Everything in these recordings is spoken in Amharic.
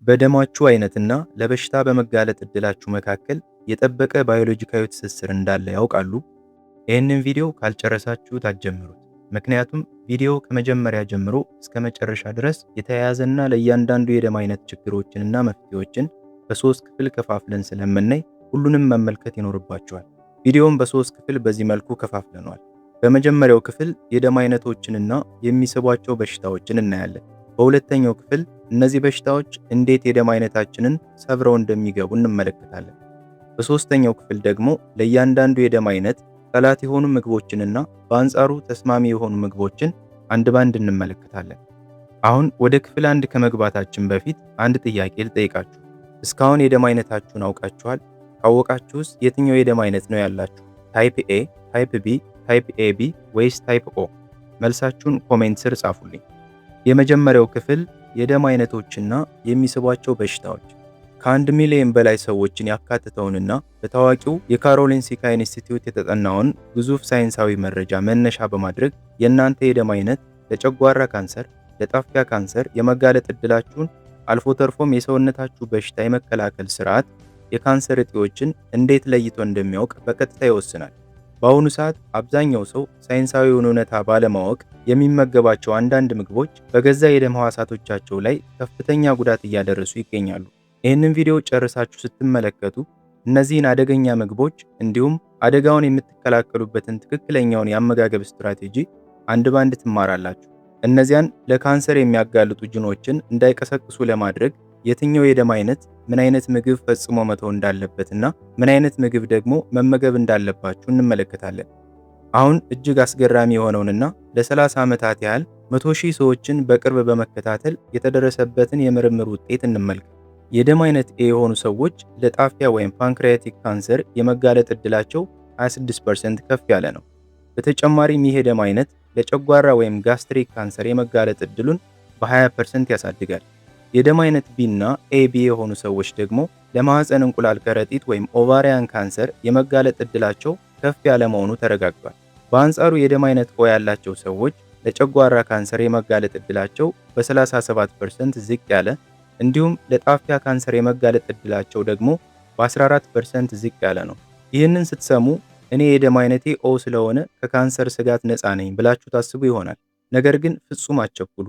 በደማችሁ አይነትና ለበሽታ በመጋለጥ እድላችሁ መካከል የጠበቀ ባዮሎጂካዊ ትስስር እንዳለ ያውቃሉ? ይህንን ቪዲዮ ካልጨረሳችሁት አትጀምሩት። ምክንያቱም ቪዲዮው ከመጀመሪያ ጀምሮ እስከ መጨረሻ ድረስ የተያያዘና ለእያንዳንዱ የደም አይነት ችግሮችንና መፍትሄዎችን በሶስት ክፍል ከፋፍለን ስለምናይ ሁሉንም መመልከት ይኖርባችኋል። ቪዲዮውን በሶስት ክፍል በዚህ መልኩ ከፋፍለናል። በመጀመሪያው ክፍል የደም አይነቶችንና የሚስቧቸው በሽታዎችን እናያለን። በሁለተኛው ክፍል እነዚህ በሽታዎች እንዴት የደም አይነታችንን ሰብረው እንደሚገቡ እንመለከታለን። በሶስተኛው ክፍል ደግሞ ለእያንዳንዱ የደም አይነት ጠላት የሆኑ ምግቦችንና በአንጻሩ ተስማሚ የሆኑ ምግቦችን አንድ ባንድ እንመለከታለን። አሁን ወደ ክፍል አንድ ከመግባታችን በፊት አንድ ጥያቄ ልጠይቃችሁ። እስካሁን የደም አይነታችሁን አውቃችኋል? ካወቃችሁስ የትኛው የደም አይነት ነው ያላችሁ? ታይፕ ኤ፣ ታይፕ ቢ፣ ታይፕ ኤቢ ወይስ ታይፕ ኦ? መልሳችሁን ኮሜንት ስር ጻፉልኝ። የመጀመሪያው ክፍል የደም አይነቶችና የሚስቧቸው በሽታዎች ከ1 ሚሊዮን በላይ ሰዎችን ያካተተውንና በታዋቂው የካሮሊንስካ ኢንስቲትዩት የተጠናውን ግዙፍ ሳይንሳዊ መረጃ መነሻ በማድረግ የእናንተ የደም አይነት ለጨጓራ ካንሰር፣ ለጣፊያ ካንሰር የመጋለጥ እድላችሁን አልፎ ተርፎም የሰውነታችሁ በሽታ የመከላከል ስርዓት የካንሰር እጢዎችን እንዴት ለይቶ እንደሚያውቅ በቀጥታ ይወስናል። በአሁኑ ሰዓት አብዛኛው ሰው ሳይንሳዊውን እውነታ ባለማወቅ የሚመገባቸው አንዳንድ ምግቦች በገዛ የደም ሕዋሳቶቻቸው ላይ ከፍተኛ ጉዳት እያደረሱ ይገኛሉ። ይህንን ቪዲዮ ጨርሳችሁ ስትመለከቱ እነዚህን አደገኛ ምግቦች እንዲሁም አደጋውን የምትከላከሉበትን ትክክለኛውን የአመጋገብ ስትራቴጂ አንድ ባንድ ትማራላችሁ። እነዚያን ለካንሰር የሚያጋልጡ ጅኖችን እንዳይቀሰቅሱ ለማድረግ የትኛው የደም አይነት ምን አይነት ምግብ ፈጽሞ መተው እንዳለበትና ምን አይነት ምግብ ደግሞ መመገብ እንዳለባችሁ እንመለከታለን። አሁን እጅግ አስገራሚ የሆነውንና ለ30 ዓመታት ያህል 100,000 ሰዎችን በቅርብ በመከታተል የተደረሰበትን የምርምር ውጤት እንመልከት። የደም አይነት ኤ የሆኑ ሰዎች ለጣፊያ ወይም ፓንክሪያቲክ ካንሰር የመጋለጥ እድላቸው 26% ከፍ ያለ ነው። በተጨማሪም ይህ የደም አይነት ለጨጓራ ወይም ጋስትሪክ ካንሰር የመጋለጥ እድሉን በ20% ያሳድጋል። የደም አይነት ቢ እና ኤቢ የሆኑ ሰዎች ደግሞ ለማህፀን እንቁላል ከረጢት ወይም ኦቫሪያን ካንሰር የመጋለጥ እድላቸው ከፍ ያለ መሆኑ ተረጋግጧል። በአንጻሩ የደም አይነት ኦ ያላቸው ሰዎች ለጨጓራ ካንሰር የመጋለጥ እድላቸው በ37% ዝቅ ያለ እንዲሁም ለጣፊያ ካንሰር የመጋለጥ እድላቸው ደግሞ በ14% ዝቅ ያለ ነው። ይህንን ስትሰሙ እኔ የደም አይነቴ ኦ ስለሆነ ከካንሰር ስጋት ነፃ ነኝ ብላችሁ ታስቡ ይሆናል። ነገር ግን ፍጹም አትቸኩሉ።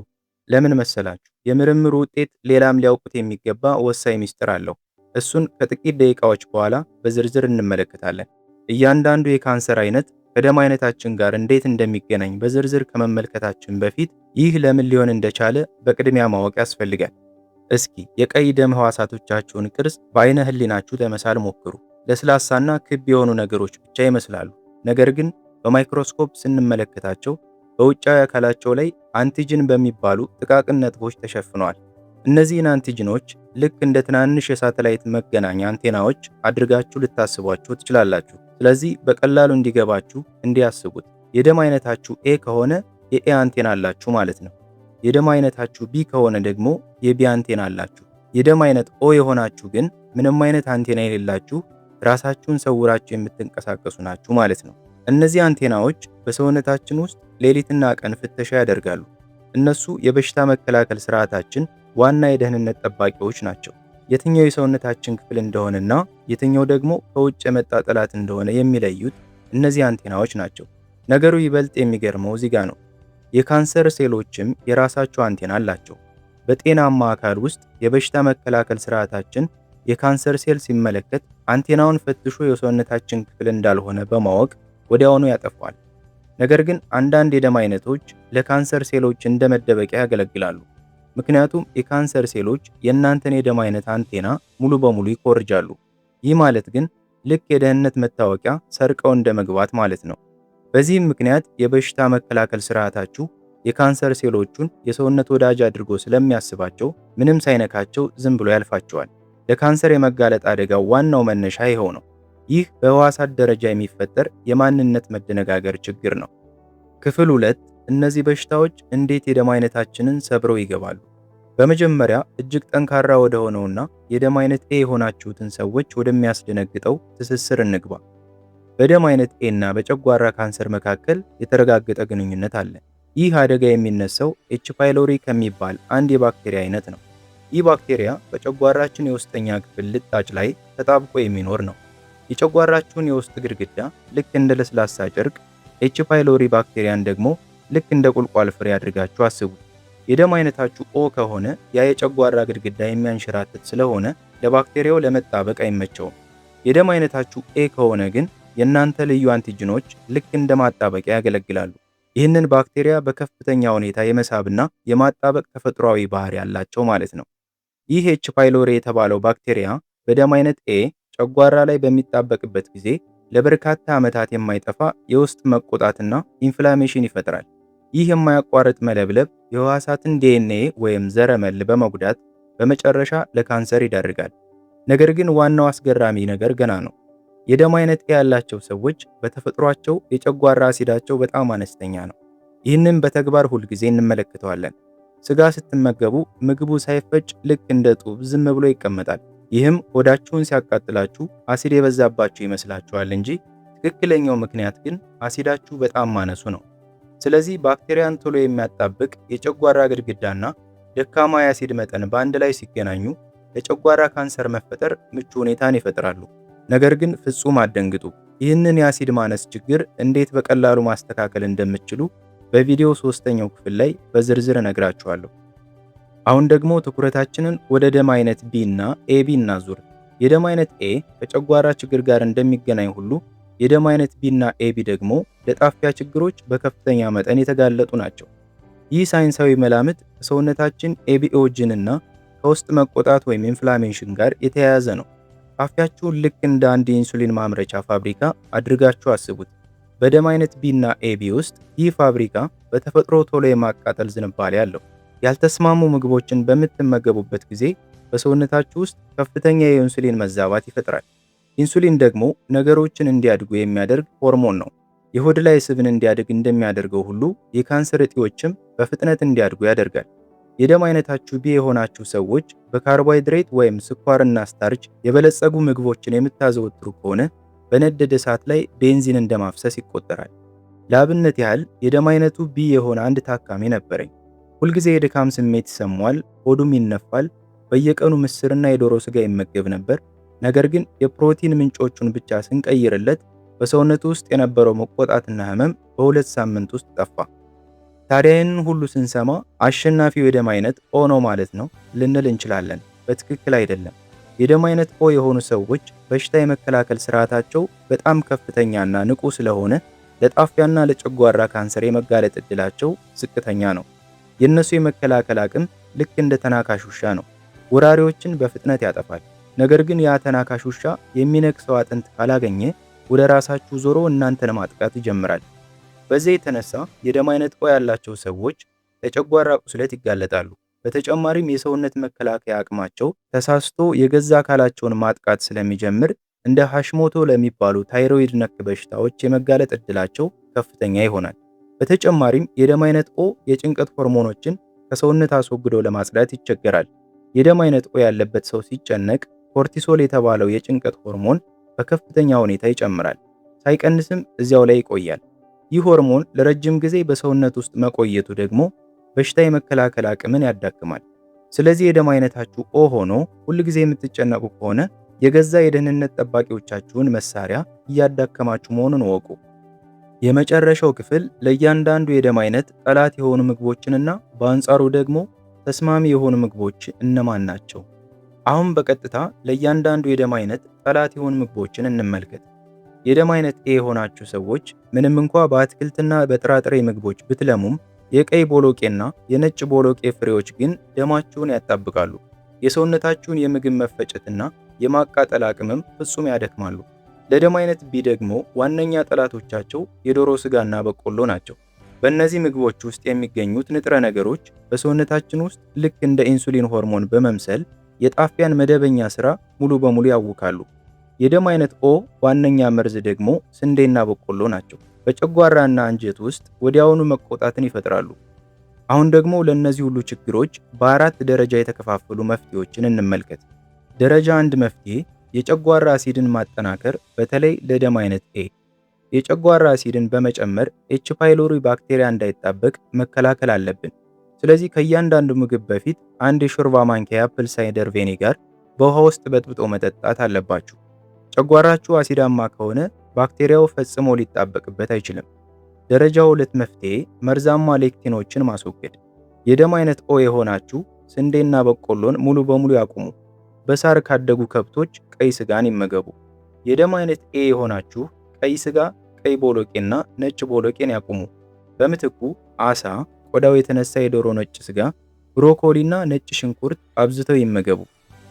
ለምን መሰላችሁ? የምርምሩ ውጤት ሌላም ሊያውቁት የሚገባ ወሳኝ ሚስጥር አለው። እሱን ከጥቂት ደቂቃዎች በኋላ በዝርዝር እንመለከታለን። እያንዳንዱ የካንሰር አይነት ከደም አይነታችን ጋር እንዴት እንደሚገናኝ በዝርዝር ከመመልከታችን በፊት ይህ ለምን ሊሆን እንደቻለ በቅድሚያ ማወቅ ያስፈልጋል። እስኪ የቀይ ደም ሕዋሳቶቻችሁን ቅርጽ በአይነ ህሊናችሁ ለመሳል ሞክሩ። ለስላሳና ክብ የሆኑ ነገሮች ብቻ ይመስላሉ። ነገር ግን በማይክሮስኮፕ ስንመለከታቸው በውጫዊ አካላቸው ላይ አንቲጅን በሚባሉ ጥቃቅን ነጥቦች ተሸፍነዋል። እነዚህን አንቲጅኖች ልክ እንደ ትናንሽ የሳተላይት መገናኛ አንቴናዎች አድርጋችሁ ልታስቧቸው ትችላላችሁ። ስለዚህ በቀላሉ እንዲገባችሁ እንዲያስቡት የደም አይነታችሁ ኤ ከሆነ የኤ አንቴና አላችሁ ማለት ነው። የደም አይነታችሁ ቢ ከሆነ ደግሞ የቢ አንቴና አላችሁ። የደም አይነት ኦ የሆናችሁ ግን ምንም አይነት አንቴና የሌላችሁ ራሳችሁን ሰውራችሁ የምትንቀሳቀሱ ናችሁ ማለት ነው። እነዚህ አንቴናዎች በሰውነታችን ውስጥ ሌሊትና ቀን ፍተሻ ያደርጋሉ። እነሱ የበሽታ መከላከል ስርዓታችን ዋና የደህንነት ጠባቂዎች ናቸው። የትኛው የሰውነታችን ክፍል እንደሆነና የትኛው ደግሞ ከውጭ የመጣ ጠላት እንደሆነ የሚለዩት እነዚህ አንቴናዎች ናቸው። ነገሩ ይበልጥ የሚገርመው እዚህ ጋር ነው። የካንሰር ሴሎችም የራሳቸው አንቴና አላቸው። በጤናማ አካል ውስጥ የበሽታ መከላከል ስርዓታችን የካንሰር ሴል ሲመለከት አንቴናውን ፈትሾ የሰውነታችን ክፍል እንዳልሆነ በማወቅ ወዲያውኑ ያጠፋዋል። ነገር ግን አንዳንድ የደም አይነቶች ለካንሰር ሴሎች እንደ መደበቂያ ያገለግላሉ። ምክንያቱም የካንሰር ሴሎች የእናንተን የደም አይነት አንቴና ሙሉ በሙሉ ይኮርጃሉ። ይህ ማለት ግን ልክ የደህንነት መታወቂያ ሰርቀው እንደ መግባት ማለት ነው። በዚህም ምክንያት የበሽታ መከላከል ስርዓታችሁ የካንሰር ሴሎቹን የሰውነት ወዳጅ አድርጎ ስለሚያስባቸው ምንም ሳይነካቸው ዝም ብሎ ያልፋቸዋል። ለካንሰር የመጋለጥ አደጋው ዋናው መነሻ ይኸው ነው። ይህ በሕዋሳት ደረጃ የሚፈጠር የማንነት መደነጋገር ችግር ነው። ክፍል 2 እነዚህ በሽታዎች እንዴት የደም አይነታችንን ሰብረው ይገባሉ? በመጀመሪያ እጅግ ጠንካራ ወደ ሆነውና የደም አይነት ኤ የሆናችሁትን ሰዎች ወደሚያስደነግጠው ትስስር እንግባ። በደም አይነት ኤ እና በጨጓራ ካንሰር መካከል የተረጋገጠ ግንኙነት አለ። ይህ አደጋ የሚነሳው ኤች ፓይሎሪ ከሚባል አንድ የባክቴሪያ አይነት ነው። ይህ ባክቴሪያ በጨጓራችን የውስጠኛ ክፍል ልጣጭ ላይ ተጣብቆ የሚኖር ነው። የጨጓራችሁን የውስጥ ግድግዳ ልክ እንደ ለስላሳ ጨርቅ፣ ኤች ፓይሎሪ ባክቴሪያን ደግሞ ልክ እንደ ቁልቋል ፍሬ አድርጋችሁ አስቡት። የደም አይነታችሁ ኦ ከሆነ ያ የጨጓራ ግድግዳ የሚያንሸራትት ስለሆነ ለባክቴሪያው ለመጣበቅ አይመቸውም። የደም አይነታችሁ ኤ ከሆነ ግን የእናንተ ልዩ አንቲጅኖች ልክ እንደ ማጣበቂያ ያገለግላሉ። ይህንን ባክቴሪያ በከፍተኛ ሁኔታ የመሳብና የማጣበቅ ተፈጥሯዊ ባህሪ ያላቸው ማለት ነው። ይህ ኤች ፓይሎሪ የተባለው ባክቴሪያ በደም አይነት ኤ ጨጓራ ላይ በሚጣበቅበት ጊዜ ለበርካታ ዓመታት የማይጠፋ የውስጥ መቆጣትና ኢንፍላሜሽን ይፈጥራል። ይህ የማያቋርጥ መለብለብ የሕዋሳትን ዲኤንኤ ወይም ዘረመል በመጉዳት በመጨረሻ ለካንሰር ይዳርጋል። ነገር ግን ዋናው አስገራሚ ነገር ገና ነው። የደም አይነት ኤ ያላቸው ሰዎች በተፈጥሯቸው የጨጓራ አሲዳቸው በጣም አነስተኛ ነው። ይህንን በተግባር ሁልጊዜ እንመለከተዋለን። ስጋ ስትመገቡ ምግቡ ሳይፈጭ ልክ እንደ ጡብ ዝም ብሎ ይቀመጣል። ይህም ሆዳችሁን ሲያቃጥላችሁ አሲድ የበዛባችሁ ይመስላችኋል እንጂ ትክክለኛው ምክንያት ግን አሲዳችሁ በጣም ማነሱ ነው። ስለዚህ ባክቴሪያን ቶሎ የሚያጣብቅ የጨጓራ ግድግዳና ደካማ የአሲድ መጠን በአንድ ላይ ሲገናኙ ለጨጓራ ካንሰር መፈጠር ምቹ ሁኔታን ይፈጥራሉ። ነገር ግን ፍጹም አትደንግጡ። ይህንን የአሲድ ማነስ ችግር እንዴት በቀላሉ ማስተካከል እንደምትችሉ በቪዲዮ 3ኛው ክፍል ላይ በዝርዝር እነግራችኋለሁ። አሁን ደግሞ ትኩረታችንን ወደ ደም አይነት ቢ እና ኤቢ እናዙር። የደም አይነት ኤ ከጨጓራ ችግር ጋር እንደሚገናኝ ሁሉ የደም አይነት ቢ እና ኤቢ ደግሞ ለጣፊያ ችግሮች በከፍተኛ መጠን የተጋለጡ ናቸው። ይህ ሳይንሳዊ መላምት ከሰውነታችን ኤቢኦጅን እና ከውስጥ መቆጣት ወይም ኢንፍላሜሽን ጋር የተያያዘ ነው። ጣፊያችሁን ልክ እንደ አንድ የኢንሱሊን ማምረቻ ፋብሪካ አድርጋችሁ አስቡት። በደም አይነት ቢ እና ኤቢ ውስጥ ይህ ፋብሪካ በተፈጥሮ ቶሎ የማቃጠል ዝንባሌ አለው። ያልተስማሙ ምግቦችን በምትመገቡበት ጊዜ በሰውነታችሁ ውስጥ ከፍተኛ የኢንሱሊን መዛባት ይፈጥራል። ኢንሱሊን ደግሞ ነገሮችን እንዲያድጉ የሚያደርግ ሆርሞን ነው። የሆድ ላይ ስብን እንዲያድግ እንደሚያደርገው ሁሉ የካንሰር እጢዎችም በፍጥነት እንዲያድጉ ያደርጋል። የደም አይነታችሁ ቢ የሆናችሁ ሰዎች በካርቦሃይድሬት ወይም ስኳርና ስታርች የበለጸጉ ምግቦችን የምታዘወትሩ ከሆነ በነደደ እሳት ላይ ቤንዚን እንደማፍሰስ ይቆጠራል። ለአብነት ያህል የደም አይነቱ ቢ የሆነ አንድ ታካሚ ነበረኝ። ሁልጊዜ የድካም ስሜት ይሰማዋል፣ ሆዱም ይነፋል። በየቀኑ ምስርና የዶሮ ስጋ ይመገብ ነበር። ነገር ግን የፕሮቲን ምንጮቹን ብቻ ስንቀይርለት በሰውነቱ ውስጥ የነበረው መቆጣትና ህመም በ2 ሳምንት ውስጥ ጠፋ። ታዲያ ይህንን ሁሉ ስንሰማ አሸናፊው የደም አይነት ኦ ነው ማለት ነው ልንል እንችላለን። በትክክል አይደለም። የደም አይነት ኦ የሆኑ ሰዎች በሽታ የመከላከል ስርዓታቸው በጣም ከፍተኛና ንቁ ስለሆነ ለጣፊያና ለጨጓራ ካንሰር የመጋለጥ ዕድላቸው ዝቅተኛ ነው። የእነሱ የመከላከል አቅም ልክ እንደ ተናካሽ ውሻ ነው። ወራሪዎችን በፍጥነት ያጠፋል። ነገር ግን ያ ተናካሽ ውሻ የሚነክሰው አጥንት ካላገኘ ወደ ራሳችሁ ዞሮ እናንተን ማጥቃት ይጀምራል። በዚህ የተነሳ የደም አይነት ኦ ያላቸው ሰዎች ለጨጓራ ቁስለት ይጋለጣሉ። በተጨማሪም የሰውነት መከላከያ አቅማቸው ተሳስቶ የገዛ አካላቸውን ማጥቃት ስለሚጀምር እንደ ሃሽሞቶ ለሚባሉ ታይሮይድ ነክ በሽታዎች የመጋለጥ ዕድላቸው ከፍተኛ ይሆናል። በተጨማሪም የደም አይነት ኦ የጭንቀት ሆርሞኖችን ከሰውነት አስወግዶ ለማጽዳት ይቸገራል። የደም አይነት ኦ ያለበት ሰው ሲጨነቅ ኮርቲሶል የተባለው የጭንቀት ሆርሞን በከፍተኛ ሁኔታ ይጨምራል። ሳይቀንስም እዚያው ላይ ይቆያል። ይህ ሆርሞን ለረጅም ጊዜ በሰውነት ውስጥ መቆየቱ ደግሞ በሽታ የመከላከል አቅምን ያዳክማል። ስለዚህ የደም አይነታችሁ ኦ ሆኖ ሁልጊዜ የምትጨነቁ ከሆነ የገዛ የደህንነት ጠባቂዎቻችሁን መሳሪያ እያዳከማችሁ መሆኑን እወቁ። የመጨረሻው ክፍል ለእያንዳንዱ የደም አይነት ጠላት የሆኑ ምግቦችንና በአንጻሩ ደግሞ ተስማሚ የሆኑ ምግቦች እነማን ናቸው? አሁን በቀጥታ ለእያንዳንዱ የደም አይነት ጠላት የሆኑ ምግቦችን እንመልከት። የደም አይነት ኤ የሆናችሁ ሰዎች ምንም እንኳ በአትክልትና በጥራጥሬ ምግቦች ብትለሙም የቀይ ቦሎቄና የነጭ ቦሎቄ ፍሬዎች ግን ደማችሁን ያጣብቃሉ። የሰውነታችሁን የምግብ መፈጨትና የማቃጠል አቅምም ፍጹም ያደክማሉ። ለደም አይነት ቢ ደግሞ ዋነኛ ጠላቶቻቸው የዶሮ ስጋና በቆሎ ናቸው። በእነዚህ ምግቦች ውስጥ የሚገኙት ንጥረ ነገሮች በሰውነታችን ውስጥ ልክ እንደ ኢንሱሊን ሆርሞን በመምሰል የጣፊያን መደበኛ ሥራ ሙሉ በሙሉ ያውካሉ። የደም አይነት ኦ ዋነኛ መርዝ ደግሞ ስንዴና በቆሎ ናቸው። በጨጓራና አንጀት ውስጥ ወዲያውኑ መቆጣትን ይፈጥራሉ። አሁን ደግሞ ለእነዚህ ሁሉ ችግሮች በ4 ደረጃ የተከፋፈሉ መፍትሄዎችን እንመልከት። ደረጃ 1 መፍትሄ የጨጓራ አሲድን ማጠናከር፣ በተለይ ለደም አይነት ኤ። የጨጓራ አሲድን በመጨመር ኤች ፓይሎሪ ባክቴሪያ እንዳይጣበቅ መከላከል አለብን። ስለዚህ ከእያንዳንዱ ምግብ በፊት አንድ የሾርባ ማንኪያ የአፕል ሳይደር ቬኔጋር በውሃ ውስጥ በጥብጦ መጠጣት አለባችሁ። ጨጓራችሁ አሲዳማ ከሆነ ባክቴሪያው ፈጽሞ ሊጣበቅበት አይችልም። ደረጃ 2 መፍትሄ መርዛማ ሌክቲኖችን ማስወገድ። የደም አይነት ኦ የሆናችሁ ስንዴና በቆሎን ሙሉ በሙሉ ያቁሙ። በሳር ካደጉ ከብቶች ቀይ ስጋን ይመገቡ። የደም አይነት ኤ የሆናችሁ ቀይ ስጋ፣ ቀይ ቦሎቄና ነጭ ቦሎቄን ያቁሙ። በምትኩ አሳ፣ ቆዳው የተነሳ የዶሮ ነጭ ስጋ፣ ብሮኮሊና ነጭ ሽንኩርት አብዝተው ይመገቡ።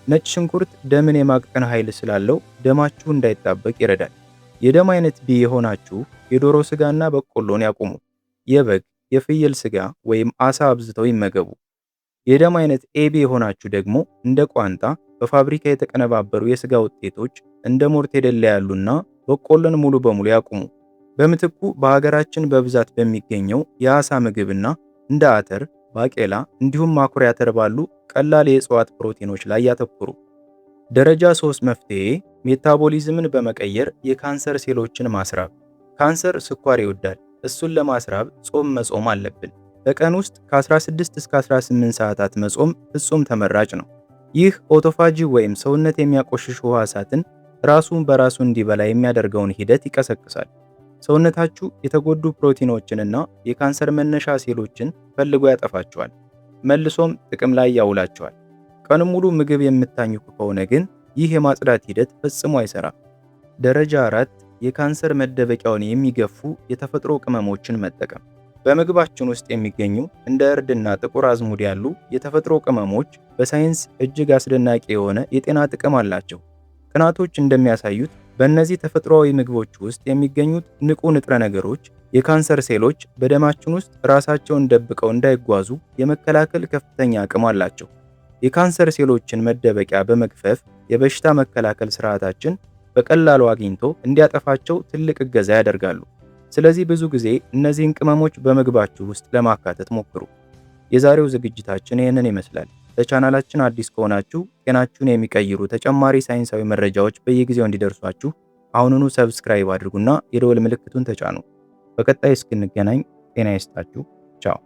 ነጭ ሽንኩርት ደምን የማቅጠን ኃይል ስላለው ደማችሁ እንዳይጣበቅ ይረዳል። የደም አይነት ቢ የሆናችሁ የዶሮ ስጋና በቆሎን ያቁሙ። የበግ፣ የፍየል ስጋ ወይም አሳ አብዝተው ይመገቡ። የደም አይነት ኤቢ የሆናችሁ ደግሞ እንደ ቋንጣ፣ በፋብሪካ የተቀነባበሩ የስጋ ውጤቶች እንደ ሞርቴዴላ ያሉና በቆሎን ሙሉ በሙሉ ያቁሙ። በምትኩ በሀገራችን በብዛት በሚገኘው የአሳ ምግብና እንደ አተር፣ ባቄላ እንዲሁም ማኩሪ አተር ባሉ ቀላል የእጽዋት ፕሮቲኖች ላይ ያተኩሩ። ደረጃ 3 መፍትሄ ሜታቦሊዝምን በመቀየር የካንሰር ሴሎችን ማስራብ። ካንሰር ስኳር ይወዳል። እሱን ለማስራብ ጾም መጾም አለብን። በቀን ውስጥ ከ16 እስከ 18 ሰዓታት መጾም ፍጹም ተመራጭ ነው። ይህ ኦቶፋጂ ወይም ሰውነት የሚያቆሽሹ ሕዋሳትን ራሱን በራሱ እንዲበላ የሚያደርገውን ሂደት ይቀሰቅሳል። ሰውነታችሁ የተጎዱ ፕሮቲኖችንና የካንሰር መነሻ ሴሎችን ፈልጎ ያጠፋቸዋል፣ መልሶም ጥቅም ላይ ያውላቸዋል። ቀኑን ሙሉ ምግብ የምታኝኩ ከሆነ ግን ይህ የማጽዳት ሂደት ፈጽሞ አይሰራም። ደረጃ 4 የካንሰር መደበቂያውን የሚገፉ የተፈጥሮ ቅመሞችን መጠቀም። በምግባችን ውስጥ የሚገኙ እንደ እርድና ጥቁር አዝሙድ ያሉ የተፈጥሮ ቅመሞች በሳይንስ እጅግ አስደናቂ የሆነ የጤና ጥቅም አላቸው። ጥናቶች እንደሚያሳዩት በእነዚህ ተፈጥሯዊ ምግቦች ውስጥ የሚገኙት ንቁ ንጥረ ነገሮች የካንሰር ሴሎች በደማችን ውስጥ ራሳቸውን ደብቀው እንዳይጓዙ የመከላከል ከፍተኛ አቅም አላቸው። የካንሰር ሴሎችን መደበቂያ በመግፈፍ የበሽታ መከላከል ስርዓታችን በቀላሉ አግኝቶ እንዲያጠፋቸው ትልቅ እገዛ ያደርጋሉ። ስለዚህ ብዙ ጊዜ እነዚህን ቅመሞች በምግባችሁ ውስጥ ለማካተት ሞክሩ። የዛሬው ዝግጅታችን ይህንን ይመስላል። ለቻናላችን አዲስ ከሆናችሁ ጤናችሁን የሚቀይሩ ተጨማሪ ሳይንሳዊ መረጃዎች በየጊዜው እንዲደርሷችሁ አሁኑኑ ሰብስክራይብ አድርጉና የደወል ምልክቱን ተጫኑ። በቀጣይ እስክንገናኝ ጤና ይስጣችሁ። ቻው።